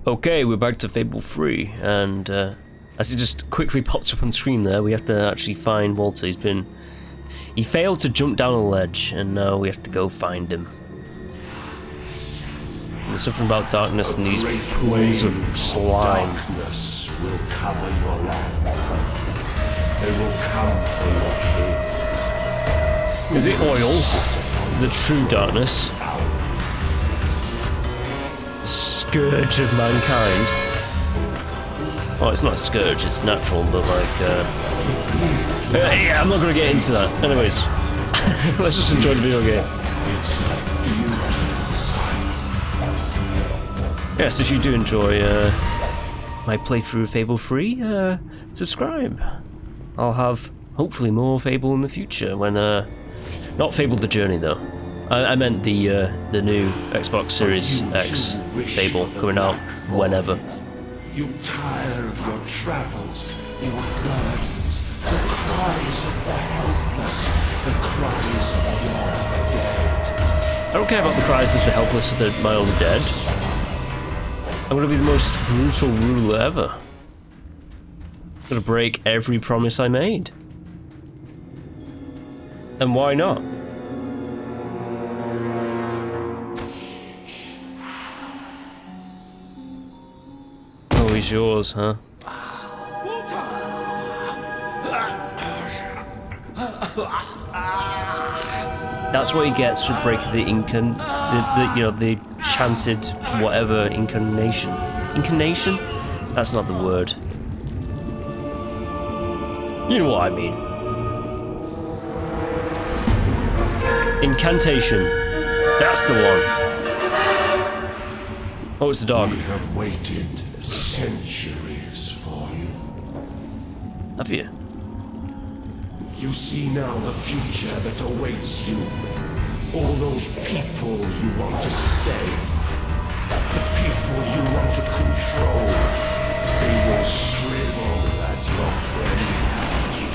Okay, we're back to Fable 3, and as it just quickly popped up on screen there, we have to actually find Walter. He failed to jump down a ledge, and now we have to go find him. There's something about darkness and these pools of slime. Darkness will cover your land. They will come for your king. Is it oil? The true darkness? Scourge of mankind. Oh, it's not a scourge, it's natural, but like, yeah, I'm not gonna get into that. Anyways, let's just enjoy the video game. Yes, if you do enjoy my playthrough of Fable 3, subscribe. I'll have, hopefully, more Fable in the future when, not Fable the Journey, though. I meant the new Xbox Series X Fable coming out whenever. You tire of your travels, your burdens, the cries of the helpless, the cries of your dead. I don't care about the cries of the helpless of my own dead. I'm gonna be the most brutal ruler ever. I'm gonna break every promise I made. And why not? Oh, he's yours, huh? That's what he gets for breaking the the chanted whatever incarnation. Incarnation? That's not the word. You know what I mean. Incantation. That's the one. Oh, it's the dog. We have waited centuries for you. Have you? You see now the future that awaits you. All those people you want to save. The people you want to control. They will shrivel as your friends.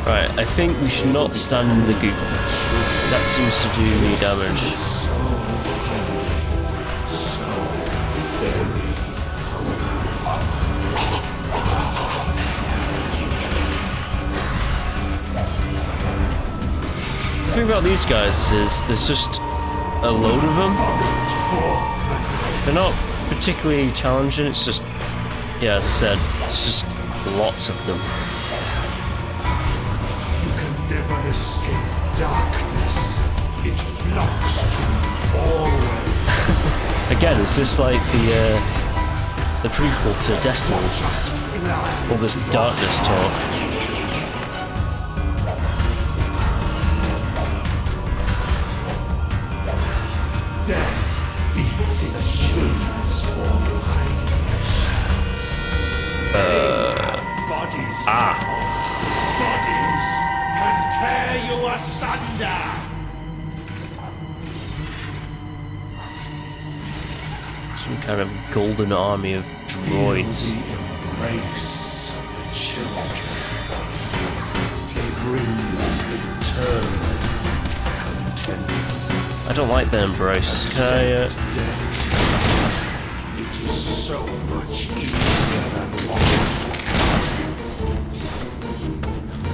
Right, I think we should not stand in the goop. That seems to do me damage. The thing about these guys is there's just a load of them. They're not particularly challenging, it's just, yeah, as I said, it's just lots of them. You can never escape darkness. It flocks to you always. Again, is this like the prequel to Destiny? All this darkness talk. Death beats its shoulders for hiding their shadows. Bodies can tear you asunder. Some kind of golden army of droids. Feel the embrace of the children. They bring you eternal contentment. I don't like the embrace. Can I, It is so much easier than wanting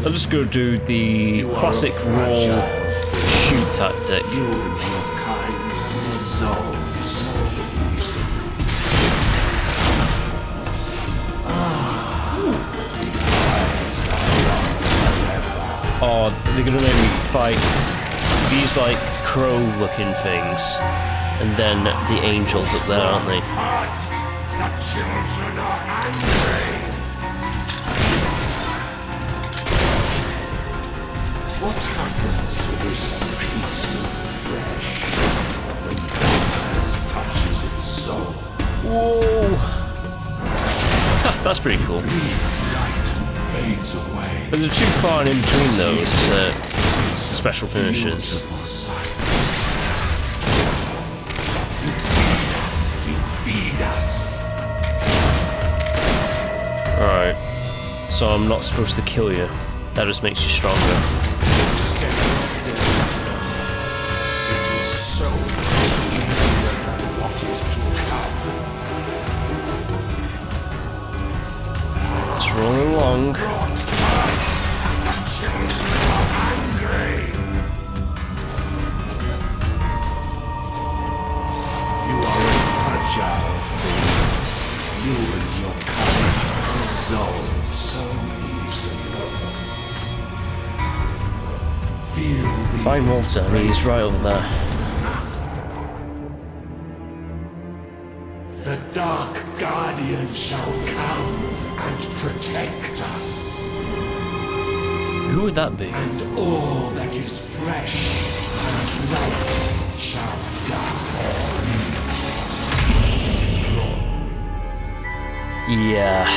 to. I'm just gonna do the classic roll shoot tactic. You and your kind dissolve so easily. Oh, they're gonna make me fight these like crow-looking things, and then the angels up there, aren't they? The children are angry. What happens to this piece of flesh when darkness touches its soul? Whoa! That's pretty cool. Bleeds light and fades away. But they're too far in between those special finishes. You feed us. Alright. So I'm not supposed to kill you. That just makes you stronger. It is so much easier than what is to come. Strolling along. You are a fragile thing. You and your courage dissolve so easily. Feel the Find Walter, I mean, he's right over there. The Dark Guardian shall come and protect us. Who would that be? And all that is fresh and light shall die. Yeah.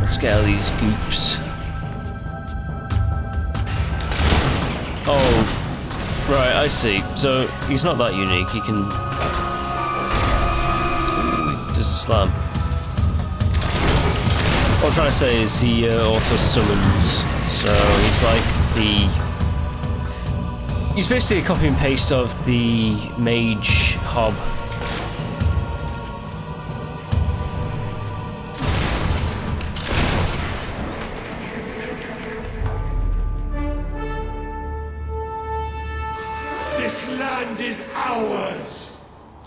Let's get all these goops. Oh, right, I see. So he's not that unique. He can. Ooh, he does a slam. What I'm trying to say is he also summons. So he's like the. He's basically a copy and paste of the mage hob. This land is ours.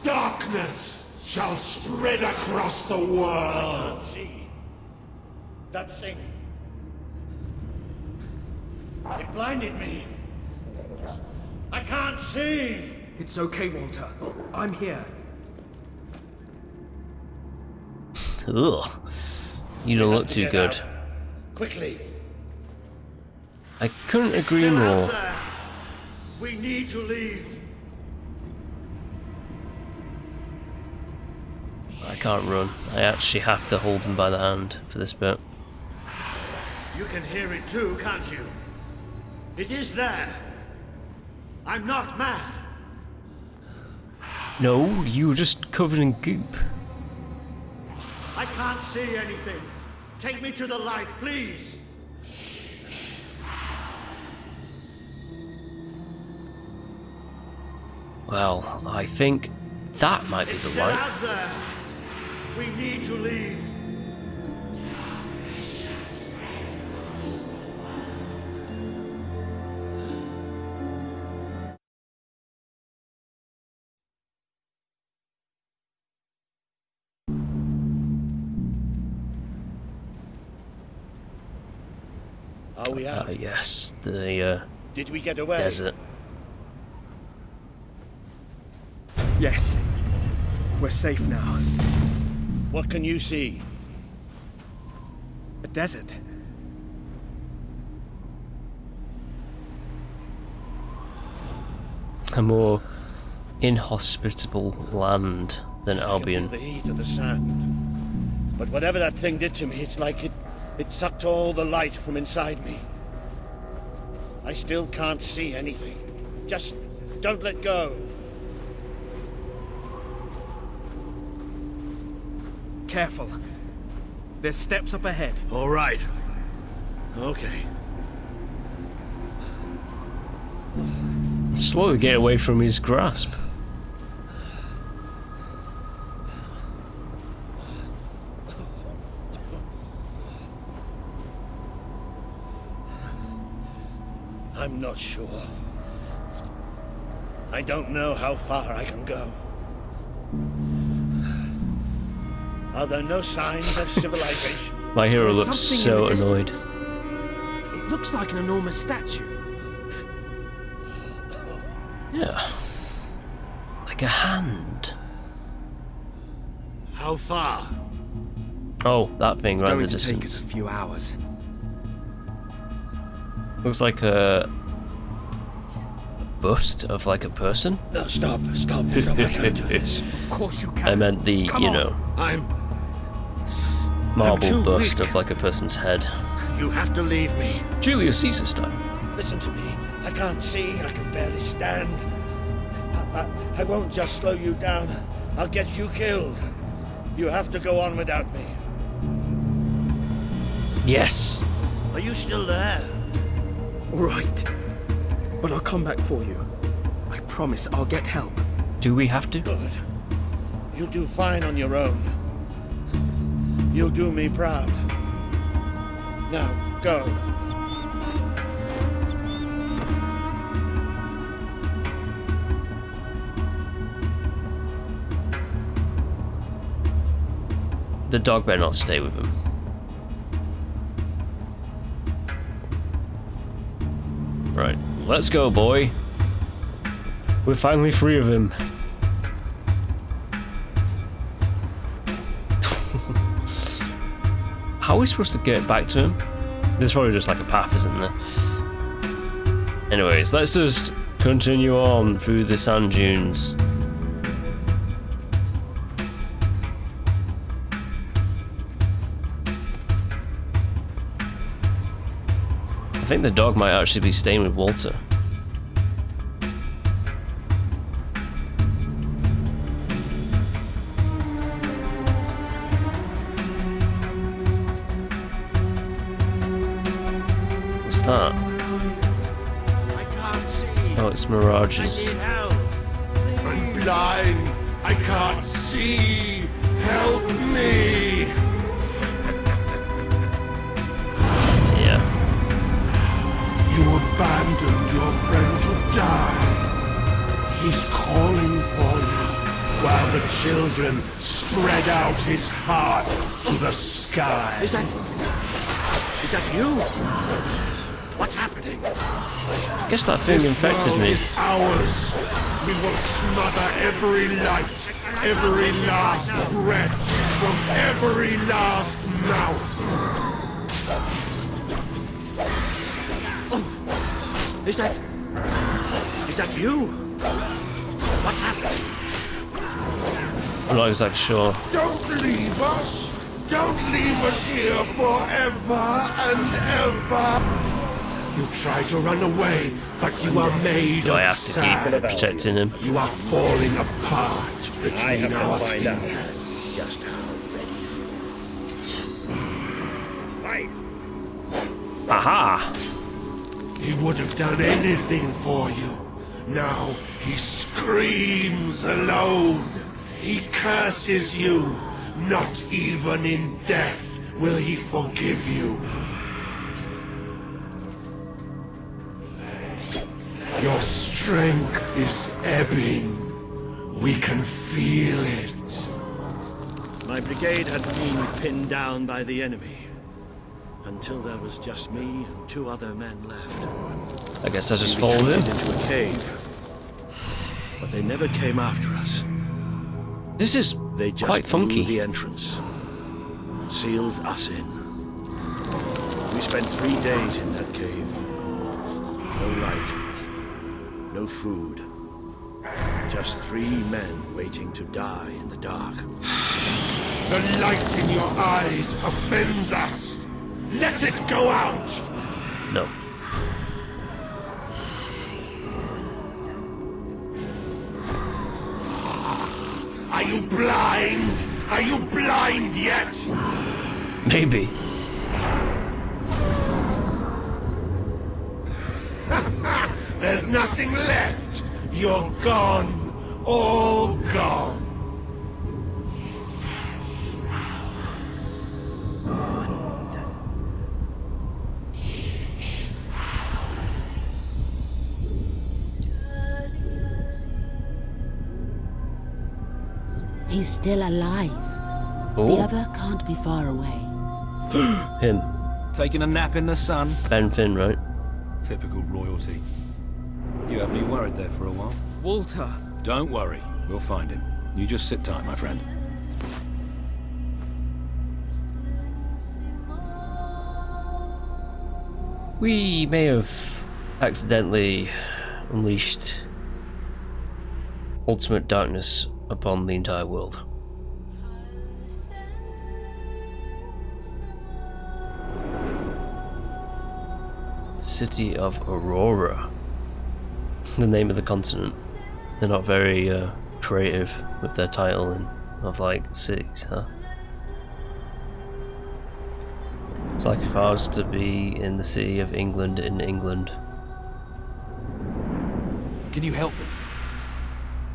Darkness shall spread across the world. See that thing. It blinded me. I can't see. It's okay, Walter. I'm here. Ugh. You don't look too good. Quickly. I couldn't agree Still out more. there. We need to leave. I can't run. I actually have to hold him by the hand for this bit. You can hear it too, can't you? It is there. I'm not mad. No, you were just covered in goop. I can't see anything. Take me to the light, please. Well, I think that might be It's the still light. out there. We need to leave. Are we out? Yes, the Did we get away? desert. Yes. We're safe now. What can you see? A desert. A more inhospitable land than Albion. I can feel the heat of the sand. But whatever that thing did to me, it's like it sucked all the light from inside me. I still can't see anything. Just don't let go. Careful. There's steps up ahead. All right. Okay. Slowly get away from his grasp. I'm not sure. I don't know how far I can go. Are there no signs of civilization? My hero There's looks something in so the annoyed. distance. It looks like an enormous statue. Yeah. Like a hand. How far? Oh, that thing It's right in the going to take distance. us a few hours. Looks like a bust of like a person. No, stop. Stop. I can't do this. Of course you can. I meant the, Come you on. know, I'm marble too bust weak. of like a person's head. You have to leave me. Julius Caesar style. Listen to me. I can't see. I can barely stand. I won't just slow you down. I'll get you killed. You have to go on without me. Yes. Are you still there? All right. But I'll come back for you. I promise I'll get help. Do we have to? Good. You'll do fine on your own. You'll do me proud. Now, go. The dog better not stay with him. Right, let's go, boy. We're finally free of him. How are we supposed to get back to him? There's probably just like a path, isn't there? Anyways, let's just continue on through the sand dunes. I think the dog might actually be staying with Walter. What's that? I can't see. Oh, it's I mirages. need help. I'm blind. I can't see. Help me. Yeah. You abandoned your friend to die. He's calling for you while the children spread out his heart to the sky. Is that you? What's happening? I guess that thing This infected world me. is ours. We will smother every light, every last breath from every last mouth. Is that you? What's happening? I'm not exactly sure. Don't leave us. Don't leave us here forever and ever. You try to run away, but you are made Do of I have to sand. keep protecting him? You are falling apart between I have our to find out fingers. just how ready. Fight. Aha! He would have done anything for you. Now he screams alone. He curses you. Not even in death will he forgive you. Your strength is ebbing. We can feel it. My brigade had been pinned down by the enemy until there was just me and 2 other men left. I guess I just We followed retreated him. into a cave, but they never came after us. This is They just quite blew funky. the entrance, sealed us in. We spent 3 days in that cave. No light, no food. Just 3 men waiting to die in the dark. The light in your eyes offends us. Let it go out. No. Are you blind? Are you blind yet? Maybe. There's nothing left. You're gone. All gone. He's still alive. The Oh, other can't be far away. him. Taking a nap in the sun? Ben Finn, right? Typical royalty. You had me worried there for a while. Walter! Don't worry, we'll find him. You just sit tight, my friend. We may have accidentally unleashed ultimate darkness upon the entire world. City of Aurora. The name of the continent. They're not very creative with their title of like cities, huh? It's like if I was to be in the city of England in England. Can you help them?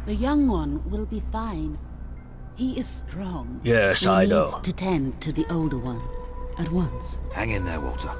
The young one will be fine. He is strong. Yes, we I need know. to tend to the older one at once. Hang in there, Walter.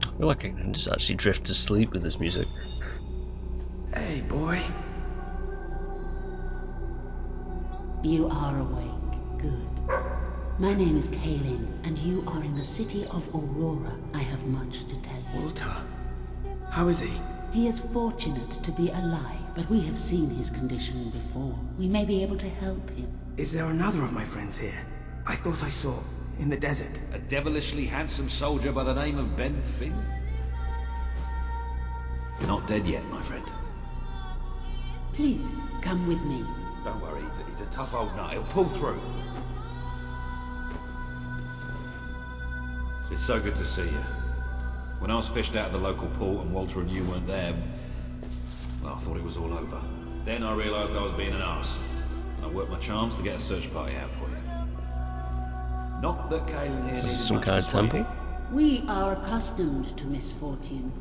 I feel like I can just actually drift to sleep with this music. Hey, boy. You are awake. Good. My name is Kaelin, and you are in the city of Aurora. I have much to tell you. Walter. How is he? He is fortunate to be alive, but we have seen his condition before. We may be able to help him. Is there another of my friends here? I thought I saw in the desert. A devilishly handsome soldier by the name of Ben Finn? Not dead yet, my friend. Please, come with me. Don't worry, he's a tough old nut. He'll pull through. It's so good to see you. When I was fished out of the local port and Walter and you weren't there, well, I thought it was all over. Then I realised I was being an arse. And I worked my charms to get a search party out for you. Not that Kaelin here needed Some much kind of persuading. temple? We are accustomed to misfortune.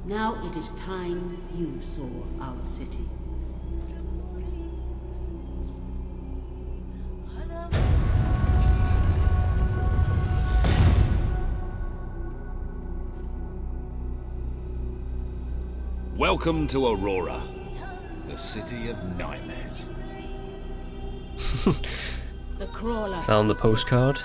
Now it is time you saw our city. Welcome to Aurora, the city of nightmares. The crawler. Found the postcard.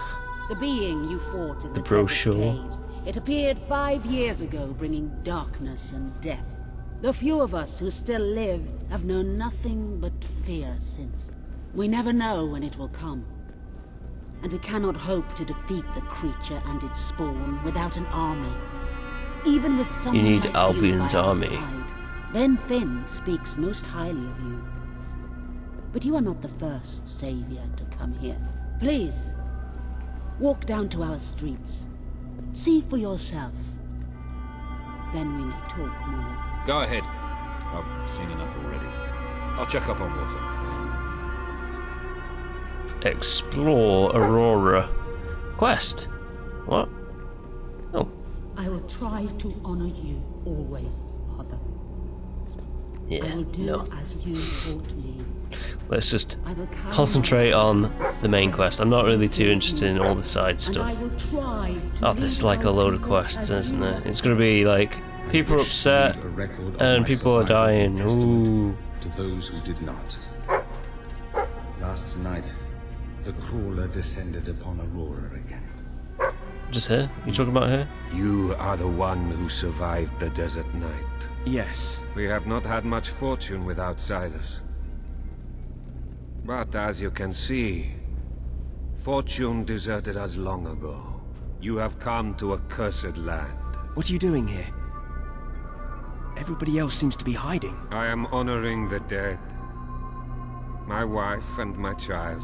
The being you fought in The the brochure. desert caves. It appeared 5 years ago, bringing darkness and death. The few of us who still live have known nothing but fear since. We never know when it will come. And we cannot hope to defeat the creature and its spawn without an army. Even with someone need like Albion's you by our army. side, Ben Finn speaks most highly of you. But you are not the first savior to come here. Please, walk down to our streets. See for yourself. Then we may talk more. Go ahead. I've seen enough already. I'll check up on Walter. Explore Aurora. Quest. What? Oh. I will try to honor you always, Father. I Yeah, will do no. as you taught me. Let's just I will carry concentrate on myself the main quest. I'm not really too interested in all the side and stuff. I will try to Oh, there's lead like a my load of people quests, as isn't you there? It's gonna be like people are upset and people are dying. Ooh. To those who did not. Last night, the crawler descended upon Aurora again. Just her? You talking about her? You are the one who survived the desert night. Yes. We have not had much fortune with outsiders. But as you can see, fortune deserted us long ago. You have come to a cursed land. What are you doing here? Everybody else seems to be hiding. I am honoring the dead. My wife and my child.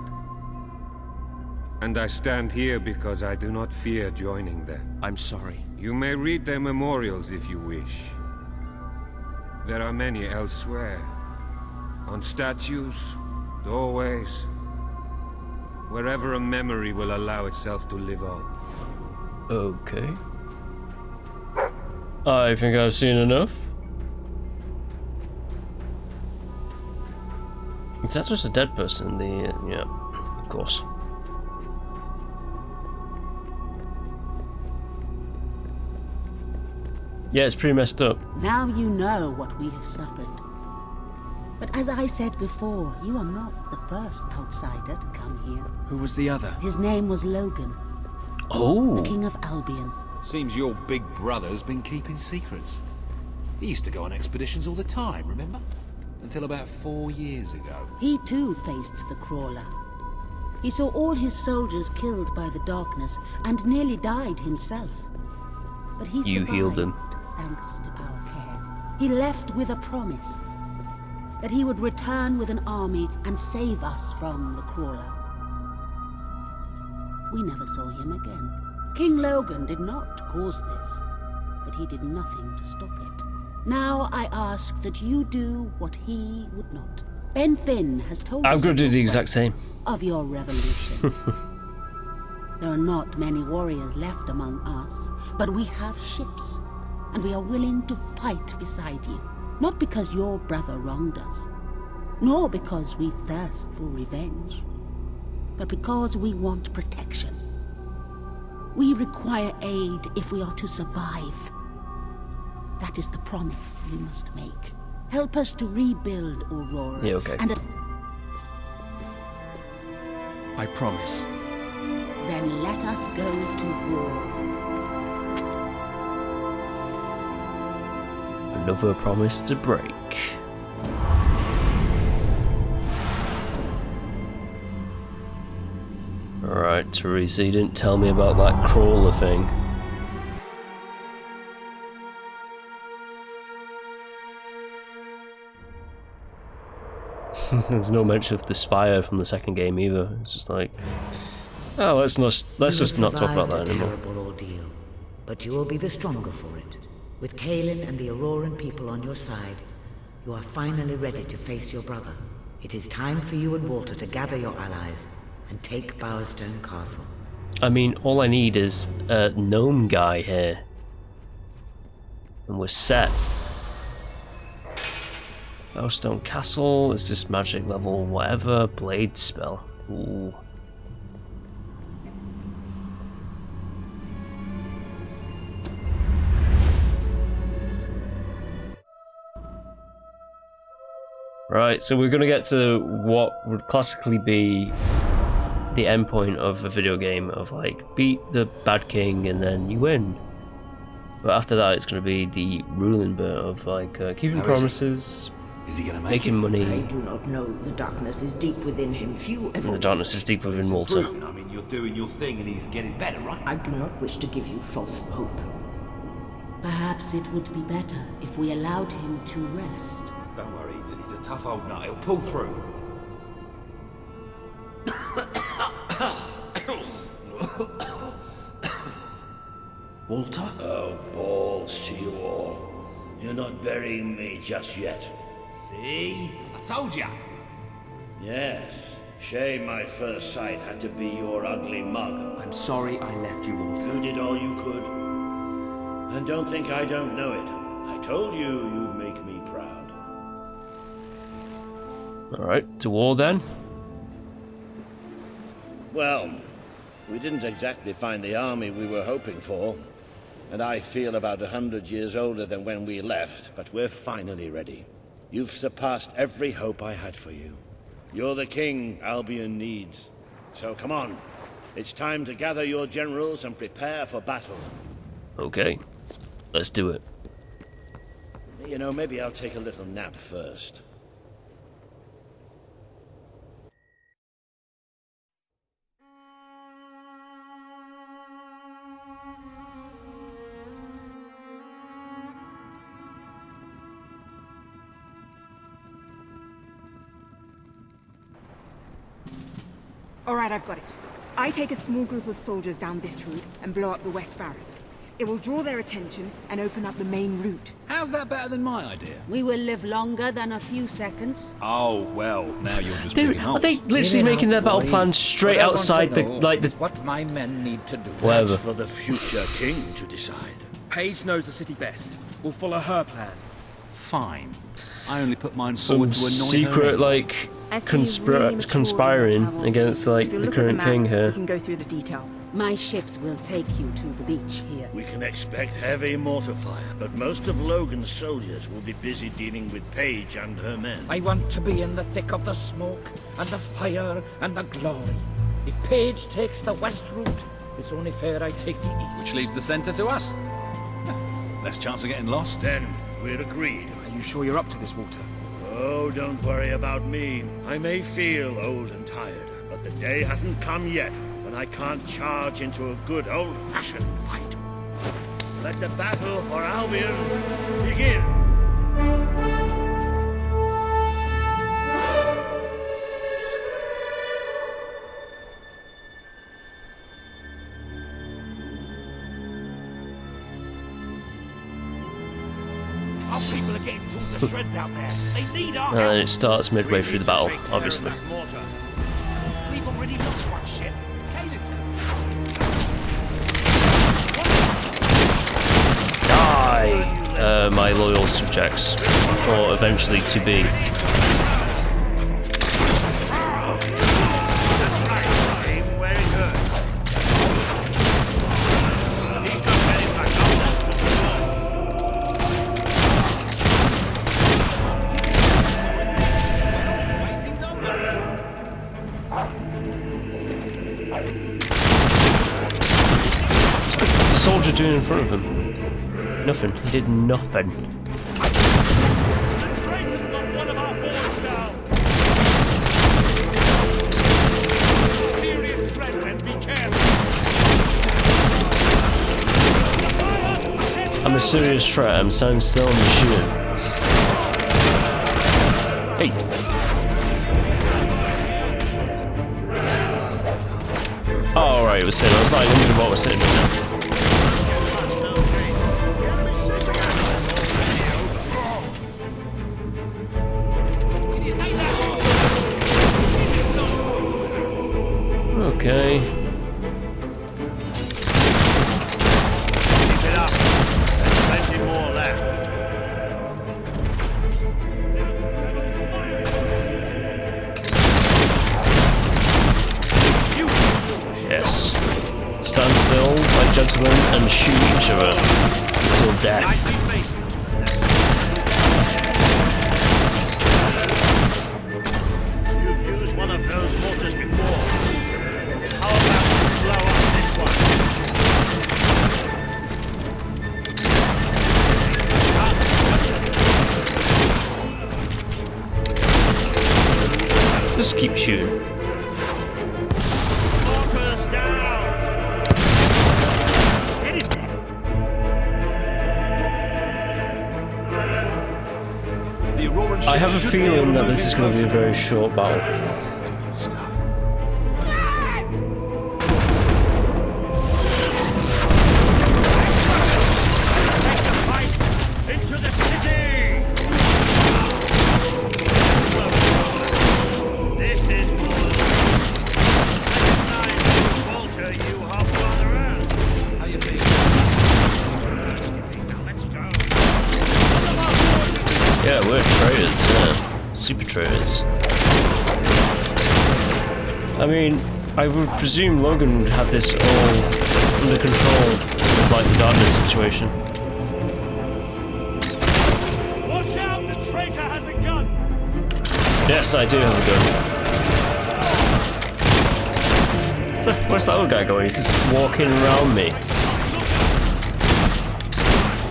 And I stand here because I do not fear joining them. I'm sorry. You may read their memorials if you wish. There are many elsewhere. On statues, doorways. Wherever a memory will allow itself to live on. Okay. I think I've seen enough. Is that just a dead person? Yeah, of course. Yeah, it's pretty messed up. Now you know what we have suffered. But as I said before, you are not the first outsider to come here. Who was the other? His name was Logan. Oh. the King of Albion. Seems your big brother's been keeping secrets. He used to go on expeditions all the time, remember? Until about 4 years ago. He too faced the crawler. He saw all his soldiers killed by the darkness and nearly died himself. But he You survived, healed him. thanks to our care. He left with a promise that he would return with an army and save us from the crawler. We never saw him again. King Logan did not cause this, but he did nothing to stop it. Now I ask that you do what he would not. Ben Finn has told us I'm going to do of the your exact quest, same. of your revolution. There are not many warriors left among us, but we have ships, and we are willing to fight beside you. Not because your brother wronged us, nor because we thirst for revenge, but because we want protection. We require aid if we are to survive. That is the promise you must make. Help us to rebuild Aurora. Yeah, okay. And I promise. then let us go to war. Another promise to break. Alright, Theresa, you didn't tell me about that crawler thing. There's no mention of the spire from the second game either. It's just like, oh, let's just not talk about that You anymore. have survived a terrible ordeal, but you will be the stronger for it. With Kaelin and the Auroran people on your side, you are finally ready to face your brother. It is time for you and Walter to gather your allies and take Bowerstone Castle. I mean, all I need is a gnome guy here. And we're set. Bowerstone Castle, is this magic level whatever? Blade spell. Ooh. Right, so we're gonna get to what would classically be the end point of a video game of like beat the bad king and then you win. But after that, it's gonna be the ruling bit of like keeping How is he? promises, Is he gonna make making it? I money, do not know. The darkness is deep within him. Few ever. and the darkness is deep within Walter. Improving. I mean, you're doing your thing and he's getting better, right? I do not wish to give you false hope. Perhaps it would be better if we allowed him to rest. Don't worry, he's a tough old nut. He'll pull through. Walter? Oh, balls to you all. You're not burying me just yet. See? I told ya. Yes. Shame my first sight had to be your ugly mug. I'm sorry I left you, Walter. You did all you could. And don't think I don't know it. I told you you'd make me proud. Alright, to war then. Well, we didn't exactly find the army we were hoping for. And I feel about 100 years older than when we left, but we're finally ready. You've surpassed every hope I had for you. You're the king Albion needs. So come on. It's time to gather your generals and prepare for battle. Okay, let's do it. You know, maybe I'll take a little nap first. All right, I've got it. I take a small group of soldiers down this route and blow up the west barracks. It will draw their attention and open up the main route. How's that better than my idea? We will live longer than a few seconds. Oh, well, now you're just Are being old. they literally making their battle plan straight outside the what my men need to do. whatever? That's for the future king to decide. Paige knows the city best. We'll follow her plan. Fine. I only put mine Some forward to annoy secret her. like I see you've really matured in your conspiring travels. against like If you the look at current map, king We here. can go through the details. My ships will take you to the beach here. We can expect heavy mortar fire, but most of Logan's soldiers will be busy dealing with Paige and her men. I want to be in the thick of the smoke and the fire and the glory. If Paige takes the west route, it's only fair I take the east. Which leaves the center to us. Less chance of getting lost. Then we're agreed. Are you sure you're up to this, Walter? Oh, don't worry about me. I may feel old and tired, but the day hasn't come yet when I can't charge into a good old-fashioned fight. Let the battle for Albion begin. Our people are getting torn to shreds out there. They need our And help. it starts midway through the battle, obviously. We've already lost one ship. Caelin's Die, my loyal subjects, or eventually to be. Soldier doing in front of him? Nothing. He did nothing. serious threat, and be careful. I'm a serious threat. I'm standing still and shooting. Hey. Oh, right, it was sitting. I was like wondering what was sitting there. Okay. Keep it up. There's plenty more left. Yes. Stand still, like gentlemen, and shoot each other until death. You've used one of those mortars before. How about you blow up this one? Just keep shooting. Mortars down! Get it there! The Auroran I have a should be feeling able that to this is going to be a move in very short battle. Take the fight into the city! This is more Walter, you hop on around. How you feel? Now let's go. Yeah, we're traitors, yeah. Super traitors. I mean, I would presume Logan would have this all under control with like the darkness situation. Watch out! The traitor has a gun! Yes, I do have a gun. Where's that other guy going? He's just walking around me.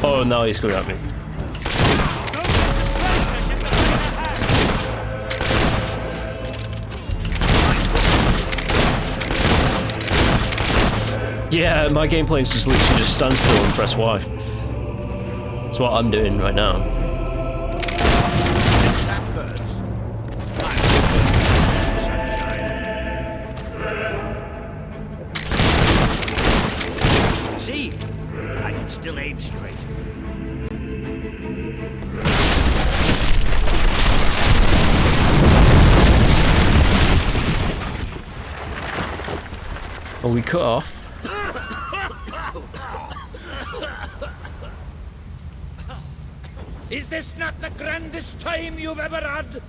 Oh, now he's going at me. Yeah, my gameplay is just literally just stand still and press Y. That's what I'm doing right now. That hurts. See? I can still aim straight. Are we cut off? Is this not the grandest time you've ever had?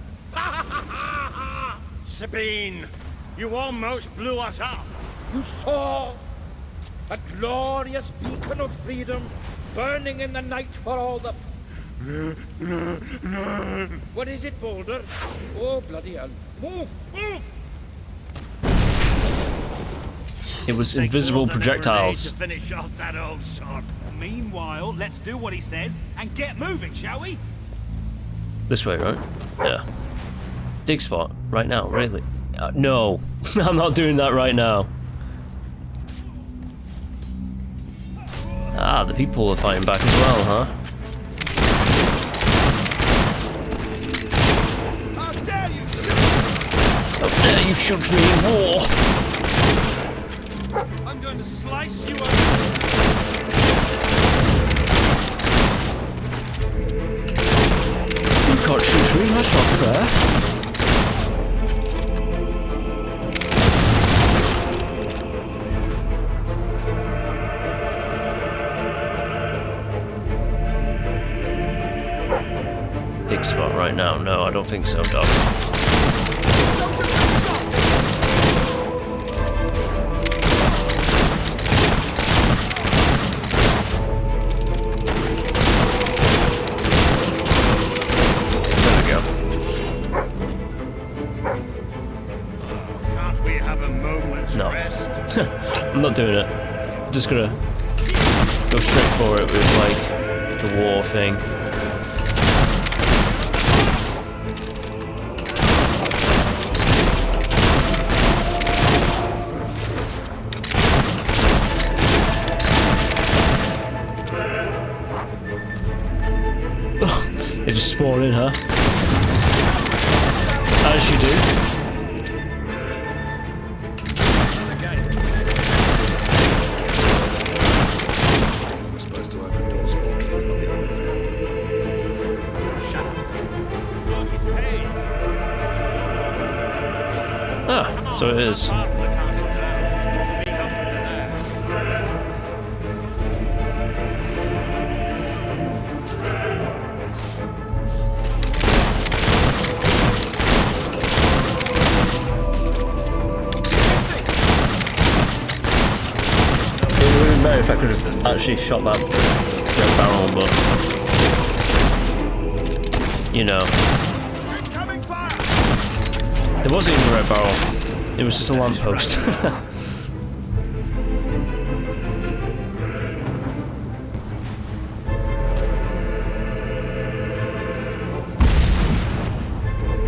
Sabine, you almost blew us up. You saw a glorious beacon of freedom burning in the night for all the... What is it, Boulder? Oh, bloody hell. Move! Move! It was invisible projectiles. To finish off that old sod. Meanwhile, let's do what he says and get moving, shall we? This way, right? Yeah. Dig spot right now, really? No, I'm not doing that right now. Ah, the people are fighting back as well, huh? How dare you shoot! How dare you shoot me in war! I'm going to slice you open. You can't shoot me, that's not fair. Dig spot right now. No, I don't think so, Doc. There we go. Can't we have a moment's No. rest? I'm not doing it. I'm just gonna go straight for it with, like, the war thing. They just spawn in, huh? As you do. We're supposed to open doors for kids, not the other way around. Shut up. Look, it's Pegg. Ah, so it is. If I could have actually shot that red barrel, but you know, there wasn't even a red barrel. It was just a lamppost.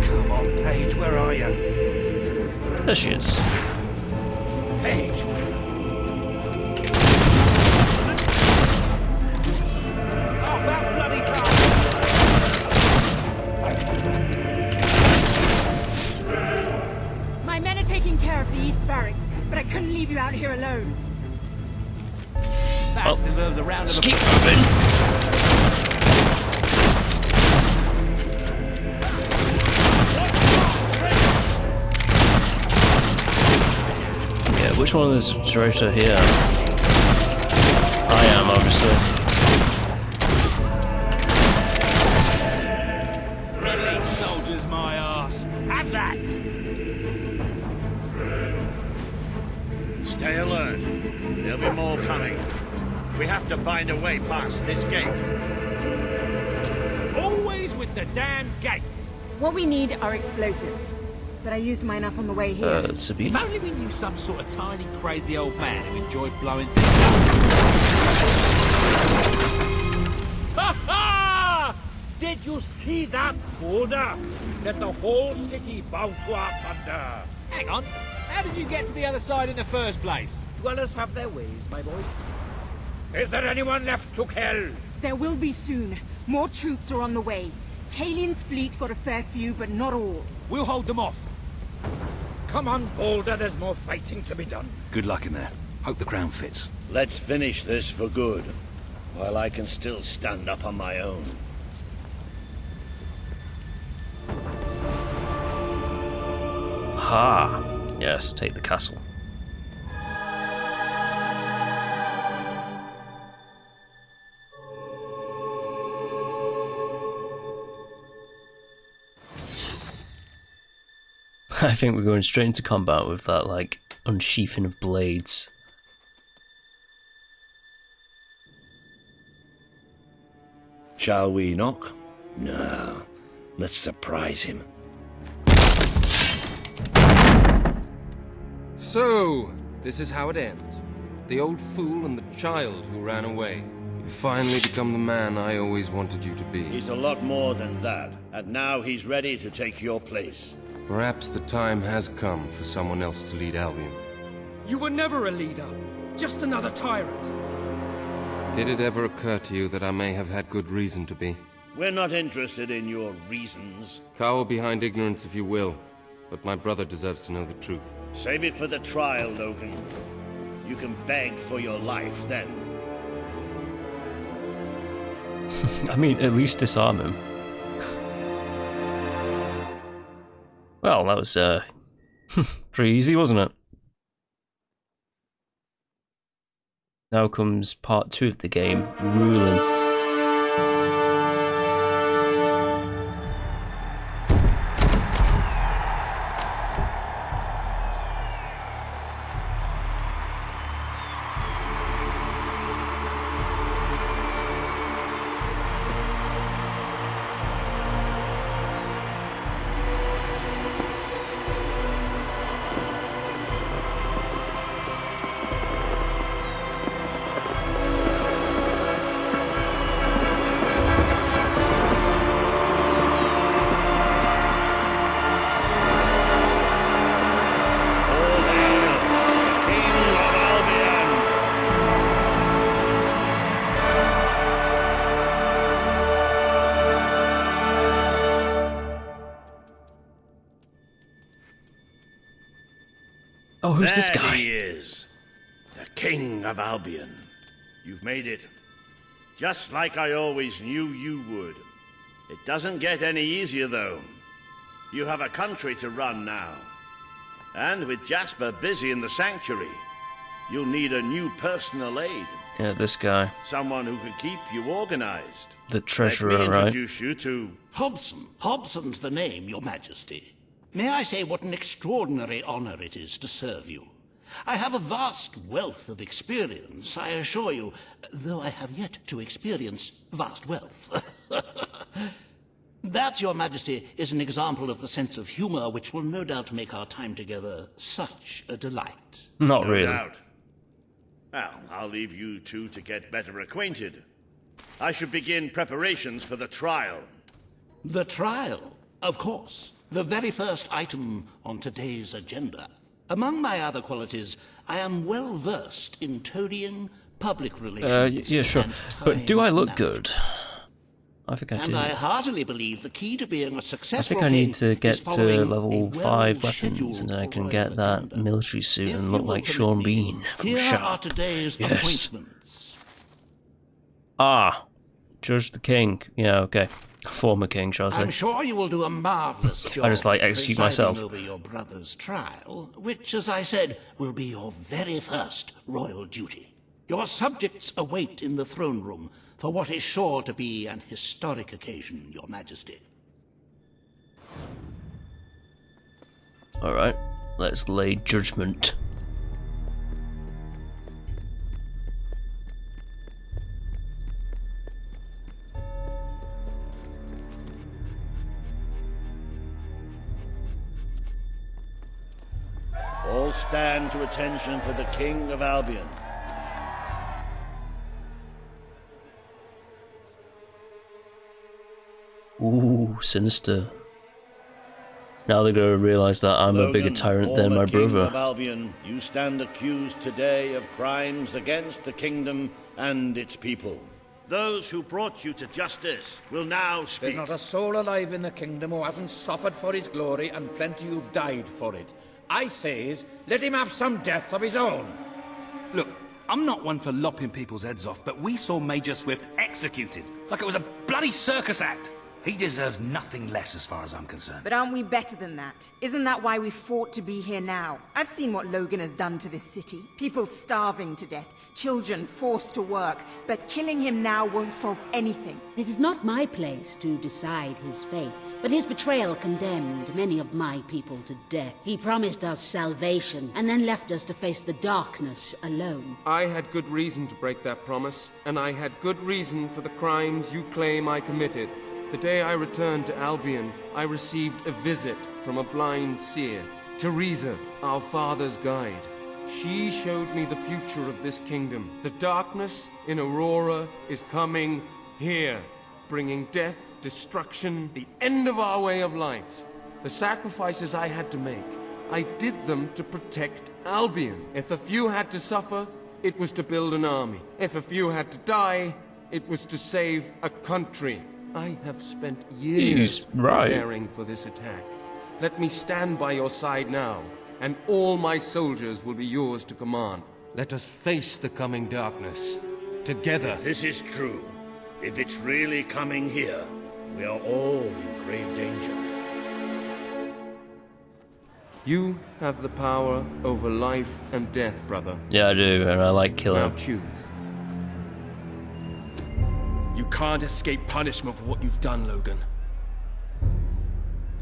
Come on, Paige, where are you? There she is. Paige. Couldn't leave you out here alone. That deserves a round of applause. Keep moving. Yeah, which one is Theresa here? I am, obviously. Elite soldiers, my arse. Have that. Stay alert. There'll be more coming. We have to find a way past this gate. Always with the damn gates. What we need are explosives. But I used mine up on the way here. Sabine? If only we knew some sort of tiny, crazy old man who enjoyed blowing things up. Ha ha! Did you see that border that the whole city bowed to our thunder? Hang on. How did you get to the other side in the first place? Dwellers have their ways, my boy. Is there anyone left to kill? There will be soon. More troops are on the way. Kalian's fleet got a fair few, but not all. We'll hold them off. Come on, Boulder, there's more fighting to be done. Good luck in there. Hope the crown fits. Let's finish this for good, while I can still stand up on my own. Ha! Yes, take the castle. I think we're going straight into combat with that, like, unsheathing of blades. Shall we knock? No. Let's surprise him. So, This is how it ends. The old fool and the child who ran away. You finally become the man I always wanted you to be. He's a lot more than that, and now he's ready to take your place. Perhaps the time has come for someone else to lead Albion. You were never a leader, just another tyrant. Did it ever occur to you that I may have had good reason to be? We're not interested in your reasons. Cower behind ignorance if you will, but my brother deserves to know the truth. Save it for the trial, Logan. You can beg for your life then. I mean, at least disarm him. Well, that was pretty easy, wasn't it? Now comes part 2 of the game, Ruling. Oh, who's this guy? There he is, the King of Albion. You've made it. Just like I always knew you would. It doesn't get any easier, though. You have a country to run now. And with Jasper busy in the sanctuary, you'll need a new personal aid. Yeah, this guy. Someone who could keep you organized. The treasurer, Let me right? introduce you to... Hobson. Hobson's the name, Your Majesty. May I say what an extraordinary honor it is to serve you. I have a vast wealth of experience, I assure you, though I have yet to experience vast wealth. That, Your Majesty, is an example of the sense of humor which will no doubt make our time together such a delight. Not really. No doubt. Well, I'll leave you two to get better acquainted. I should begin preparations for the trial. The trial? Of course. The very first item on today's agenda. Among my other qualities, I am well versed in toadying, public relations. Yeah, sure. But do I look good? I think I do. And I heartily believe the key to being a I successful think I need to get to following level a 5 well-scheduled weapons, and then I can get that military suit and look like Sean Bean from Here Sharp. are today's Yes. appointments. Ah, Judge the King. Yeah, okay. Former king, shall I say. I'm sure you will do a marvelous job I just like execute presiding myself. over your brother's trial, which, as I said, will be your very first royal duty. Your subjects await in the throne room for what is sure to be an historic occasion, Your Majesty. Alright, let's lay judgment. All stand to attention for the King of Albion. Ooh, sinister. Now they're gonna realize that I'm a bigger Logan, tyrant than my former King brother. of Albion, you stand accused today of crimes against the kingdom and its people. Those who brought you to justice will now speak. There's not a soul alive in the kingdom who hasn't suffered for his glory, and plenty who've died for it. I says, let him have some death of his own. Look, I'm not one for lopping people's heads off, but we saw Major Swift executed like it was a bloody circus act. He deserves nothing less as far as I'm concerned. But aren't we better than that? Isn't that why we fought to be here now? I've seen what Logan has done to this city. People starving to death, children forced to work, but killing him now won't solve anything. It is not my place to decide his fate, but his betrayal condemned many of my people to death. He promised us salvation, and then left us to face the darkness alone. I had good reason to break that promise, and I had good reason for the crimes you claim I committed. The day I returned to Albion, I received a visit from a blind seer, Theresa, our father's guide. She showed me the future of this kingdom. The darkness in Aurora is coming here, bringing death, destruction, the end of our way of life. The sacrifices I had to make, I did them to protect Albion. If a few had to suffer, it was to build an army. If a few had to die, it was to save a country. I have spent years preparing for this attack. Let me stand by your side now, and all my soldiers will be yours to command. Let us face the coming darkness, together. This is true. If it's really coming here, we are all in grave danger. You have the power over life and death, brother. Yeah, I do, and I like killing. Now choose. You can't escape punishment for what you've done, Logan.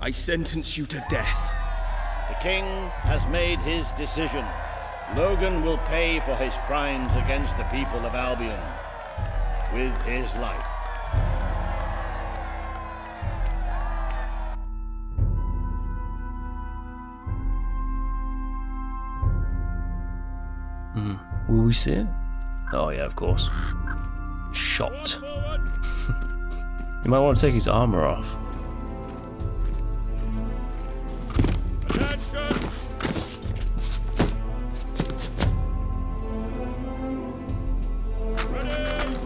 I sentence you to death. The king has made his decision. Logan will pay for his crimes against the people of Albion with his life. Will we see it? Oh yeah, of course. Shot. You might want to take his armor off. Attention! Ready!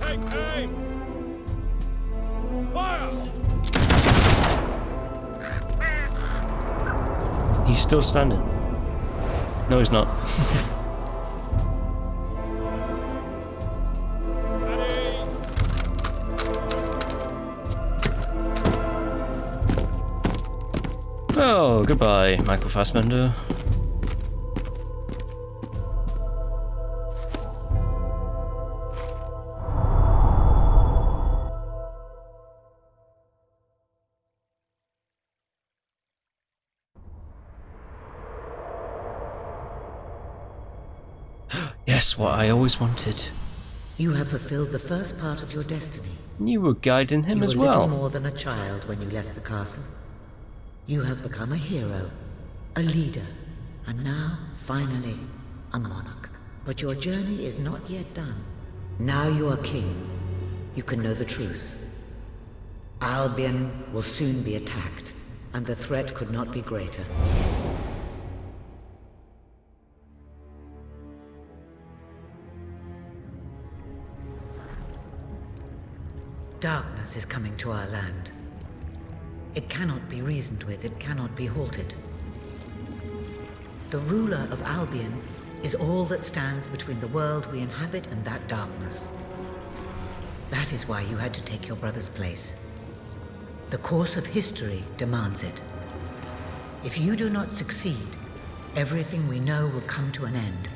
Take aim! Fire! He's still standing. No, he's not. Oh, goodbye, Michael Fassbender. Yes, what I always wanted. You have fulfilled the first part of your destiny. You were guiding him as You were well. little more than a child when you left the castle. You have become a hero, a leader, and now, finally, a monarch. But your journey is not yet done. Now you are king. You can know the truth. Albion will soon be attacked, and the threat could not be greater. Darkness is coming to our land. It cannot be reasoned with, it cannot be halted. The ruler of Albion is all that stands between the world we inhabit and that darkness. That is why you had to take your brother's place. The course of history demands it. If you do not succeed, everything we know will come to an end.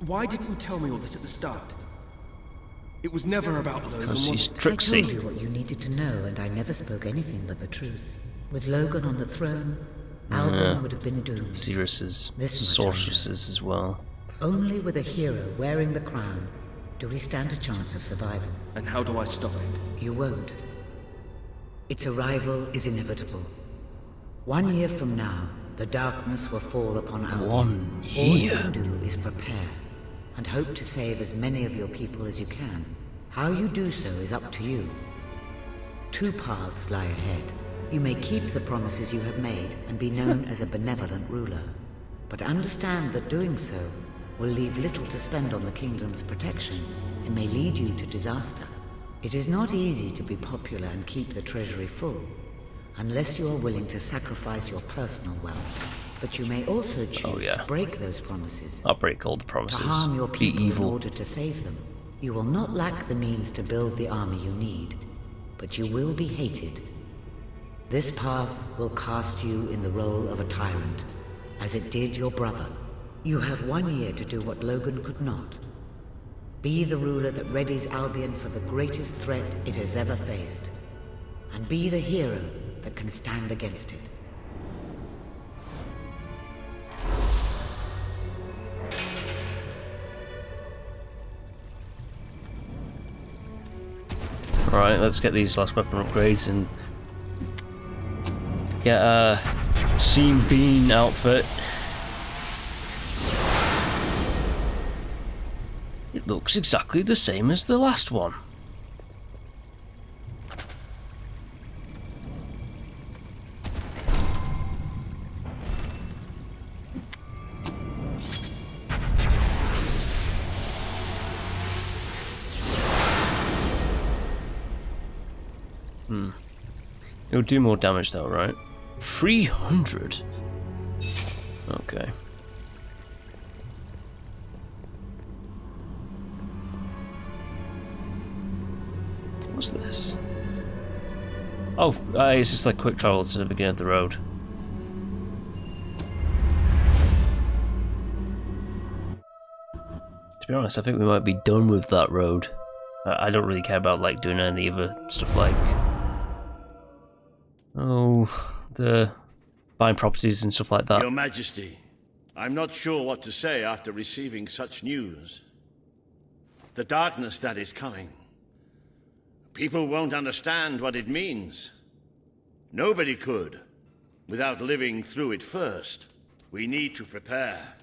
Why didn't you tell me all this at the start? It was never about Logan, Because was she's it? tricksy. I told you what you needed to know, and I never spoke anything but the truth. With Logan on the throne, Albion would have been doomed. Theresa's This much I know. sorceresses as well. Only with a hero wearing the crown do we stand a chance of survival. And how do I stop it? You won't. Its arrival is inevitable. 1 year from now, the darkness will fall upon Albion. 1 All you year. can do is prepare, and hope to save as many of your people as you can. How you do so is up to you. 2 paths lie ahead. You may keep the promises you have made and be known as a benevolent ruler. But understand that doing so will leave little to spend on the kingdom's protection and may lead you to disaster. It is not easy to be popular and keep the treasury full, unless you are willing to sacrifice your personal wealth. But you may also choose to break those promises. I'll break all the promises. To harm your Be people in evil. order to save them. You will not lack the means to build the army you need, but you will be hated. This path will cast you in the role of a tyrant, as it did your brother. You have 1 year to do what Logan could not. Be the ruler that readies Albion for the greatest threat it has ever faced, and be the hero that can stand against it. Alright, let's get these last weapon upgrades and get a Sabine outfit. It looks exactly the same as the last one. It'll do more damage though, right? 300? Okay. What's this? Oh, it's just like quick travel to the beginning of the road. To be honest, I think we might be done with that road. I don't really care about like doing any other stuff like the buying properties and stuff like that. Your Majesty, I'm not sure what to say after receiving such news. The darkness that is coming. People won't understand what it means. Nobody could, without living through it first. We need to prepare.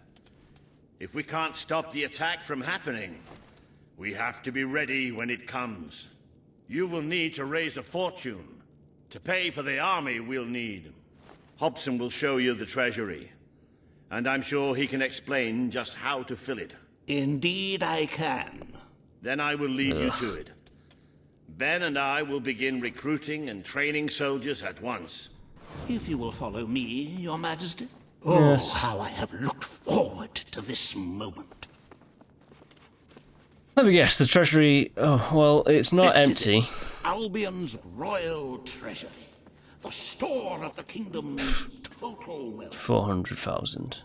If we can't stop the attack from happening, we have to be ready when it comes. You will need to raise a fortune to pay for the army we'll need. Hobson will show you the treasury, and I'm sure he can explain just how to fill it. Indeed I can. Then I will leave you to it. Ben and I will begin recruiting and training soldiers at once. If you will follow me, Your Majesty. Yes. Oh, how I have looked forward to this moment. Let me guess, the treasury... Oh, well, it's not empty. Albion's royal treasury. The store of the kingdom's total wealth. 400,000.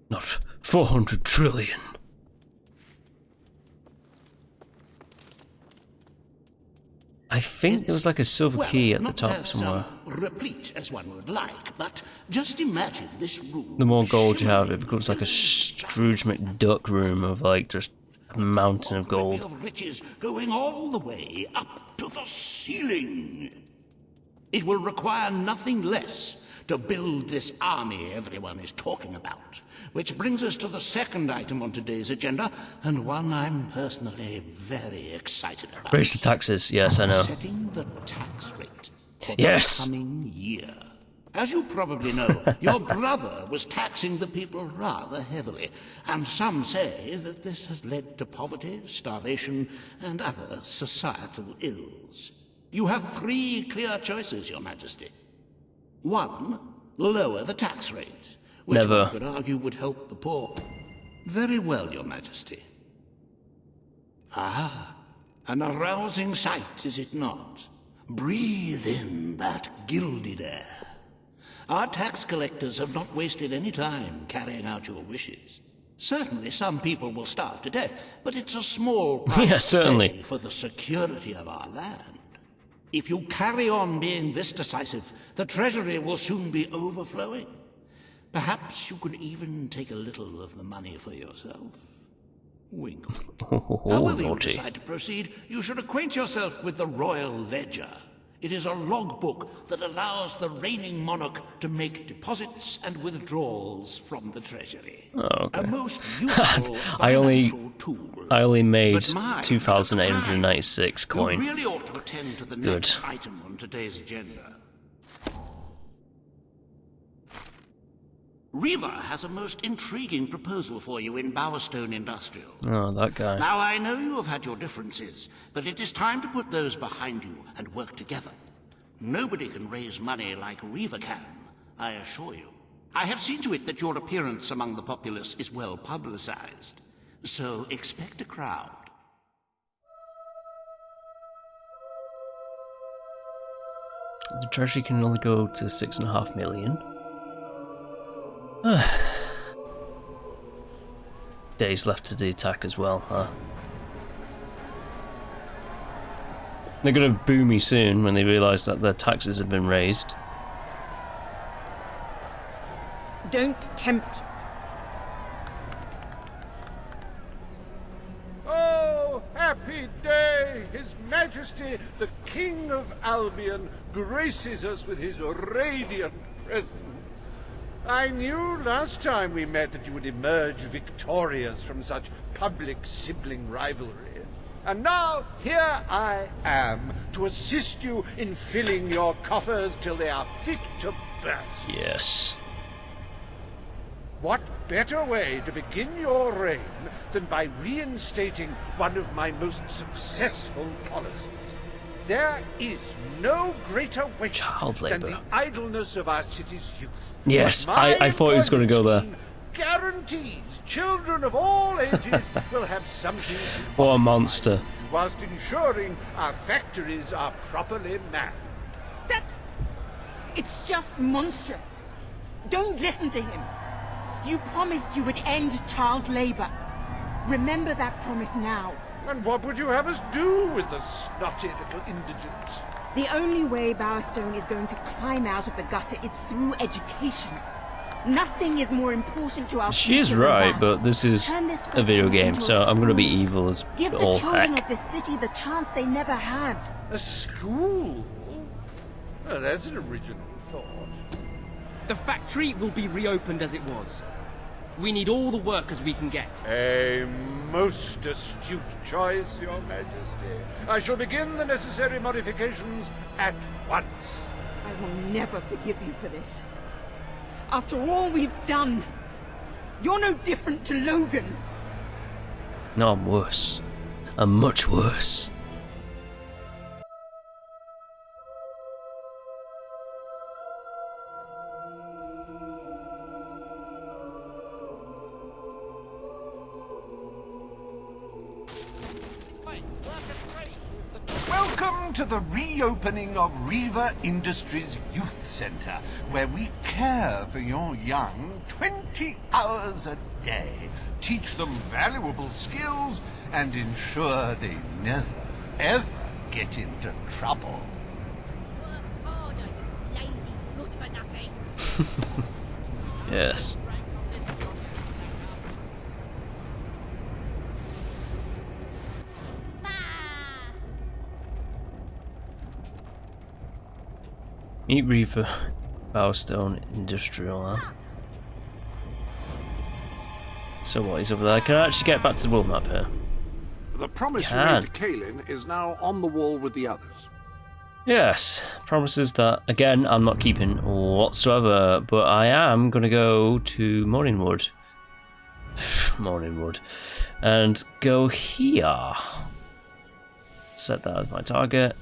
Not 400 trillion. I think there was like a silver key at the top somewhere. Replete as one would like, but just imagine this room. The more gold you have, it becomes like a Scrooge McDuck room of like just a mountain of gold. Of riches going all the way up to the ceiling. It will require nothing less to build this army everyone is talking about. Which brings us to the second item on today's agenda, and one I'm personally very excited about. Raise the taxes, yes, I know. Setting the tax rate for yes. the coming year. As you probably know, your brother was taxing the people rather heavily, and some say that this has led to poverty, starvation, and other societal ills. You have three clear choices, Your Majesty. One, lower the tax rate, which one could argue would help the poor. Very well, Your Majesty. Ah, an arousing sight, is it not? Breathe in that gilded air. Our tax collectors have not wasted any time carrying out your wishes. Certainly some people will starve to death, but it's a small price to pay for the security of our land. If you carry on being this decisive, the treasury will soon be overflowing. Perhaps you could even take a little of the money for yourself. Wink. However you decide to proceed, you should acquaint yourself with the Royal Ledger. It is a logbook that allows the reigning monarch to make deposits and withdrawals from the treasury. Oh, okay. A most useful financial tool. I only made 2,896 coin. You really ought to attend to the next item on today's agenda. Reaver has a most intriguing proposal for you in Bowerstone Industrial. Oh, that guy. Now, I know you have had your differences, but it is time to put those behind you and work together. Nobody can raise money like Reaver can, I assure you. I have seen to it that your appearance among the populace is well publicized, so expect a crowd. The treasury can only go to 6.5 million. Days left to the attack as well, huh? They're gonna boo me soon when they realise that their taxes have been raised. Don't tempt. Oh, happy day! His Majesty, the King of Albion, graces us with his radiant presence. I knew last time we met that you would emerge victorious from such public sibling rivalry. And now, here I am, to assist you in filling your coffers till they are fit to burst. Yes. What better way to begin your reign than by reinstating one of my most successful policies? There is no greater waste than the idleness of our city's youth. Yes, I thought he was going to go there. Guarantees children of all ages will have something to What a monster. whilst ensuring our factories are properly manned. It's just monstrous. Don't listen to him. You promised you would end child labor. Remember that promise now. And what would you have us do with the snotty little indigents? The only way Bowerstone is going to climb out of the gutter is through education. Nothing is more important to our She is future than right, that. but this is Turn this a video factory game, into so a I'm going to be school. evil as Give the all children heck. of this city the chance they never had. A school? Oh, that's an original thought. The factory will be reopened as it was. We need all the workers we can get. A most astute choice, Your Majesty. I shall begin the necessary modifications at once. I will never forgive you for this. After all we've done, you're no different to Logan. No, I'm worse. I'm much worse. Welcome to the reopening of Reaver Industries Youth Center, where we care for your young 20 hours a day, teach them valuable skills, and ensure they never, ever get into trouble. Work harder, you lazy good-for-nothing. Yes. Meet Reaver, Bowerstone Industrial. Huh? So what? He's over there. Can I actually get back to the world map here? The promise you made to Kaelin is now on the wall with the others. Yes, promises that again I'm not keeping whatsoever, but I am gonna go to Morningwood. Morningwood. And go here. Set that as my target.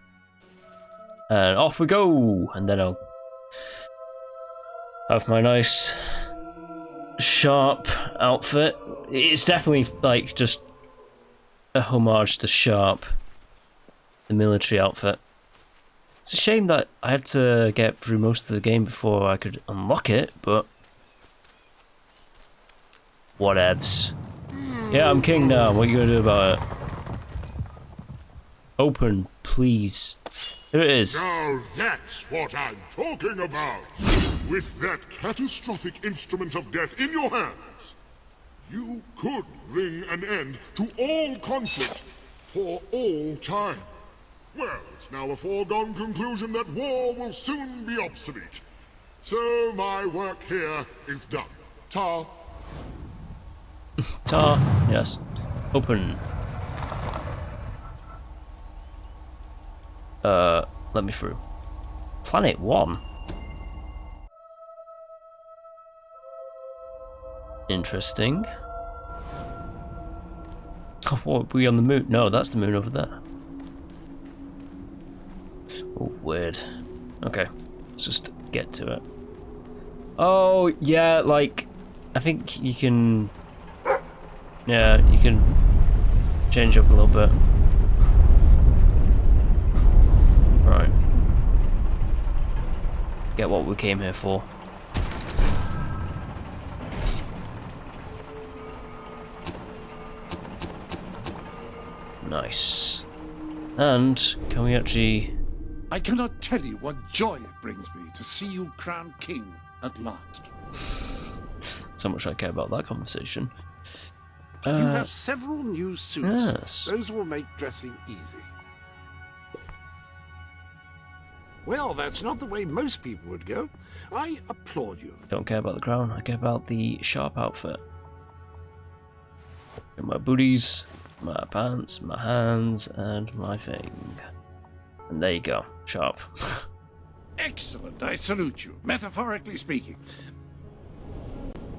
And off we go! And then I'll have my nice Sharp outfit. It's definitely like just a homage to Sharp, the military outfit. It's a shame that I had to get through most of the game before I could unlock it, but whatevs. Yeah, I'm king now. What are you gonna do about it? Open, please. Here it is. Now that's what I'm talking about! With that catastrophic instrument of death in your hands, you could bring an end to all conflict for all time. Well, it's now a foregone conclusion that war will soon be obsolete. So my work here is done. Ta. Ta, yes. Open. Let me through. Planet 1. Interesting. Oh, what, are we on the moon? No, that's the moon over there. Oh, weird. Okay, let's just get to it. Oh, yeah, like, I think you can... Yeah, you can change up a little bit. Right. Get what we came here for. Nice. And can we actually... I cannot tell you what joy it brings me to see you crowned king at last. That's how much I care about that conversation. You have several new suits. Yes. Those will make dressing easy. Well, that's not the way most people would go. I applaud you. Don't care about the crown, I care about the sharp outfit. And my booties, my pants, my hands, and my thing. And there you go, sharp. Excellent, I salute you, metaphorically speaking.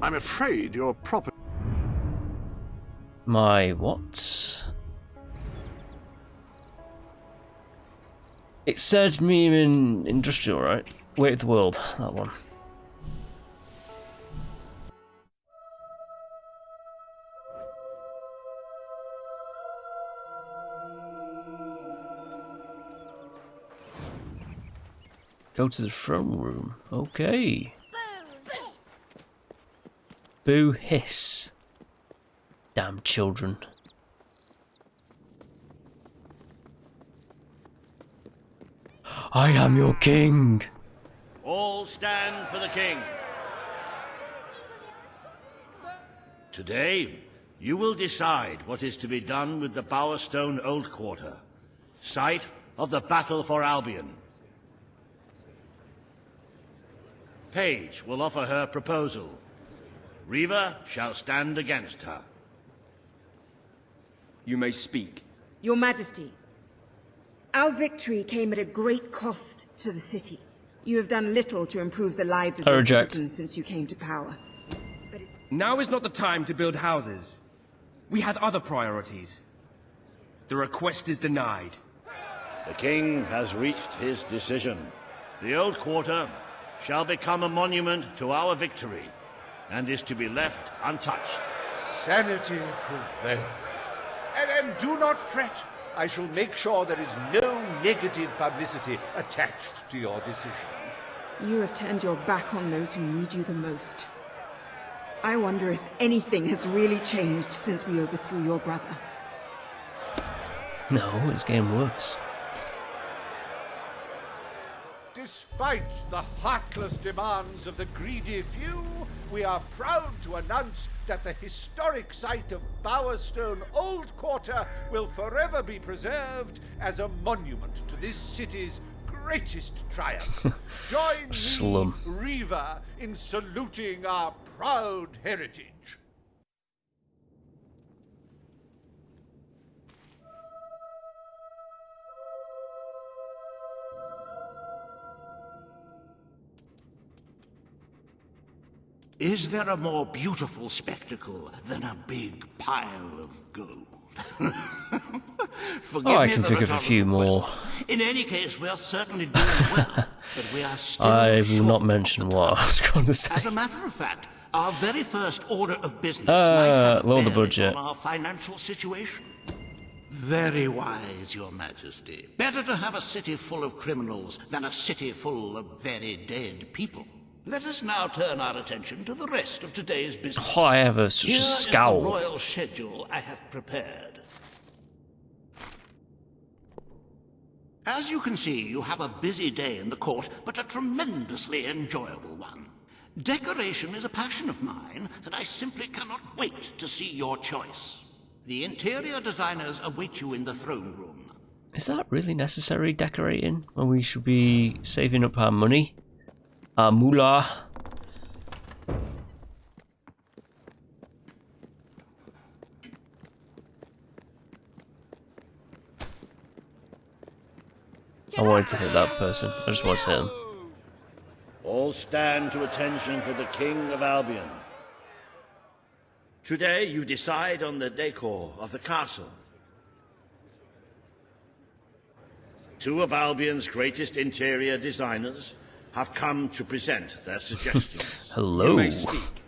I'm afraid your proper... My what? It said medium industrial, right? Weight of the world, that one. Go to the throne room. Okay. Boo hiss. Damn children. I am your king. All stand for the king. Today, you will decide what is to be done with the Bowerstone Old Quarter, site of the battle for Albion. Page will offer her proposal. Reaver shall stand against her. You may speak. Your Majesty, our victory came at a great cost to the city. You have done little to improve the lives of your citizens since you came to power. Now is not the time to build houses. We had other priorities. The request is denied. The king has reached his decision. The Old Quarter shall become a monument to our victory, and is to be left untouched. Sanity prevails. And do not fret. I shall make sure there is no negative publicity attached to your decision. You have turned your back on those who need you the most. I wonder if anything has really changed since we overthrew your brother. No, it's getting worse. Despite the heartless demands of the greedy few, we are proud to announce that the historic site of Bowerstone Old Quarter will forever be preserved as a monument to this city's greatest triumph. Join me, Reaver, in saluting our proud heritage. Is there a more beautiful spectacle than a big pile of gold? Oh, I can think of a few more. In any case, we are certainly doing well, but we are still I will not mention what I was going to say. As a matter of fact, our very first order of business might have lower the bearing budget. on our financial situation. Very wise, Your Majesty. Better to have a city full of criminals than a city full of very dead people. Let us now turn our attention to the rest of today's business. Oh, I have such a scowl. Here is the royal schedule I have prepared. As you can see, you have a busy day in the court, but a tremendously enjoyable one. Decoration is a passion of mine, and I simply cannot wait to see your choice. The interior designers await you in the throne room. Is that really necessary, decorating, when we should be saving up our money? Our moolah. I wanted to hit that person. I just wanted to hit him. All stand to attention for the King of Albion. Today you decide on the decor of the castle. Two of Albion's greatest interior designers have come to present their suggestions. Hello. You may speak.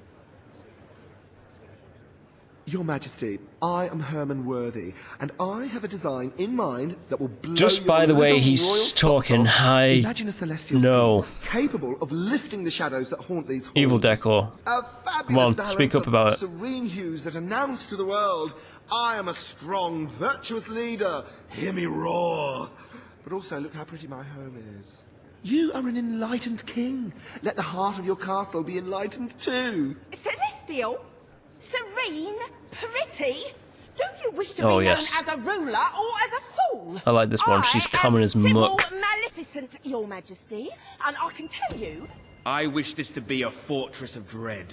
Your Majesty, I am Herman Worthy, and I have a design in mind that will blow Just by the way he's talking, Imagine a celestial no. scheme capable of lifting the shadows that haunt these halls. Evil decor. A Come on, fabulous speak up balance about of it. serene hues that announce to the world, I am a strong, virtuous leader. Hear me roar. But also, look how pretty my home is. You are an enlightened king. Let the heart of your castle be enlightened too. Celestial? Serene? Pretty? Do you wish to Oh, be yes. known as a ruler or as a fool? I like this one. She's common as muck. Sybil Maleficent, Your Majesty, and I can tell you, I wish this to be a fortress of dread.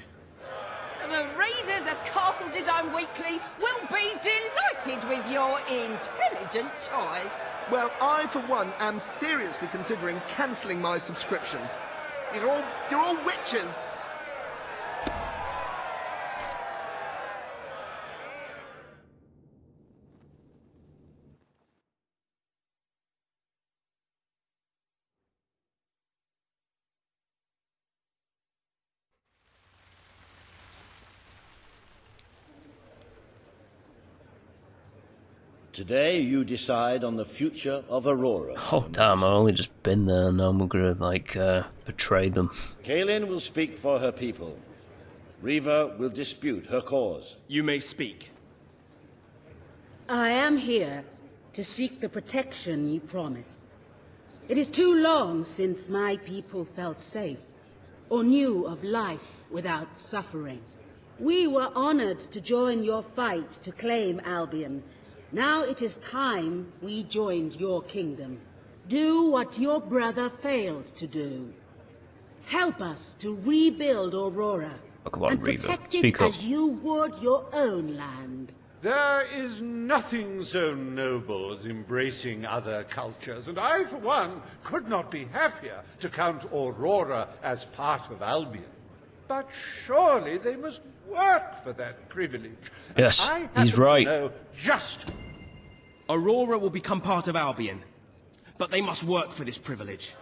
the readers of Castle Design Weekly will be delighted with your intelligent choice. Well, I, for one, am seriously considering cancelling my subscription. You're all witches. Today you decide on the future of Aurora. Oh damn! I've only just been there, and I'm gonna like betray them. Kaelin will speak for her people. Reaver will dispute her cause. You may speak. I am here to seek the protection you promised. It is too long since my people felt safe, or knew of life without suffering. We were honored to join your fight to claim Albion. Now it is time we joined your kingdom. Do what your brother failed to do. Help us to rebuild Aurora and protect it as you would your own land. There is nothing so noble as embracing other cultures, and I, for one, could not be happier to count Aurora as part of Albion. But surely they must work for that privilege. Yes, I he's right. To know just. Aurora will become part of Albion, but they must work for this privilege.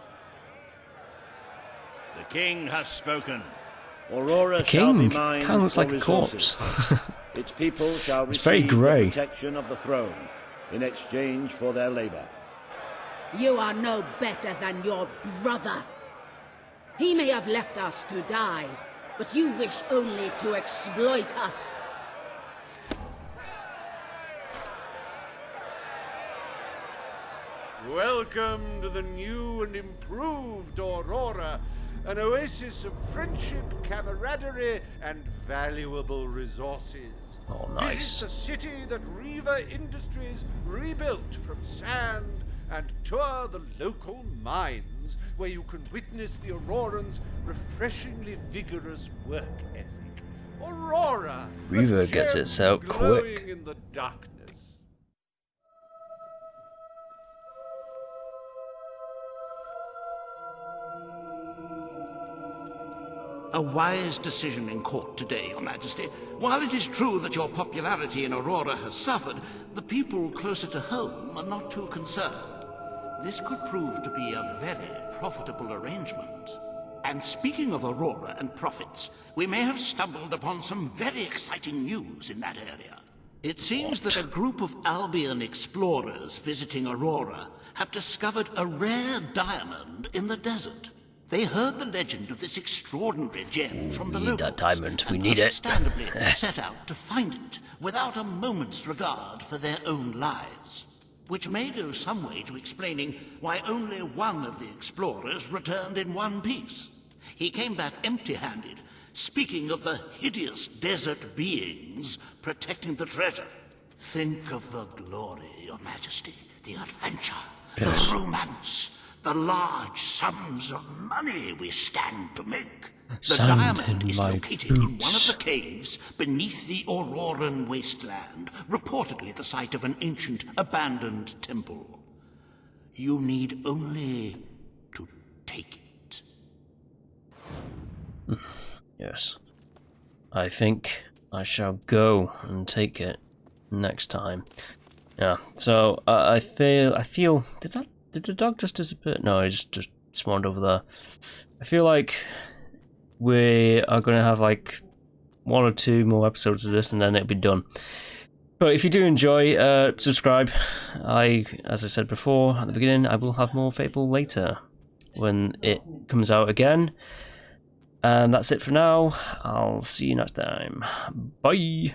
The king has spoken. Aurora The shall be king mine kind of looks for like a resources. corpse. Its people shall It's very receive the grey. protection of the throne in exchange for their labor. You are no better than your brother. He may have left us to die, but you wish only to exploit us. Welcome to the new and improved Aurora, an oasis of friendship, camaraderie, and valuable resources. Oh, nice. Visit the city that Reaver Industries rebuilt from sand, and tour the local mines, where you can witness the Aurorans' refreshingly vigorous work ethic. Aurora, Reaver a gets gem it out glowing quick. in the darkness. A wise decision in court today, Your Majesty. While it is true that your popularity in Aurora has suffered, the people closer to home are not too concerned. This could prove to be a very profitable arrangement. And speaking of Aurora and profits, we may have stumbled upon some very exciting news in that area. It seems that a group of Albion explorers visiting Aurora have discovered a rare diamond in the desert. They heard the legend of this extraordinary gem from the locals. That diamond, we need it. Understandably set out to find it without a moment's regard for their own lives. Which may go some way to explaining why only one of the explorers returned in one piece. He came back empty-handed, speaking of the hideous desert beings protecting the treasure. Think of the glory, Your Majesty, the adventure, the romance, the large sums of money we stand to make. The diamond is located in one of the caves beneath the Auroran wasteland, reportedly the site of an ancient, abandoned temple. You need only to take it. Yes. I think I shall go and take it next time. Yeah, so I feel did the dog just disappear? No, he just spawned over there. I feel like we are going to have like 1 or 2 more episodes of this and then it'll be done. But if you do enjoy, subscribe. As I said before at the beginning, I will have more Fable later when it comes out again. And that's it for now. I'll see you next time. Bye!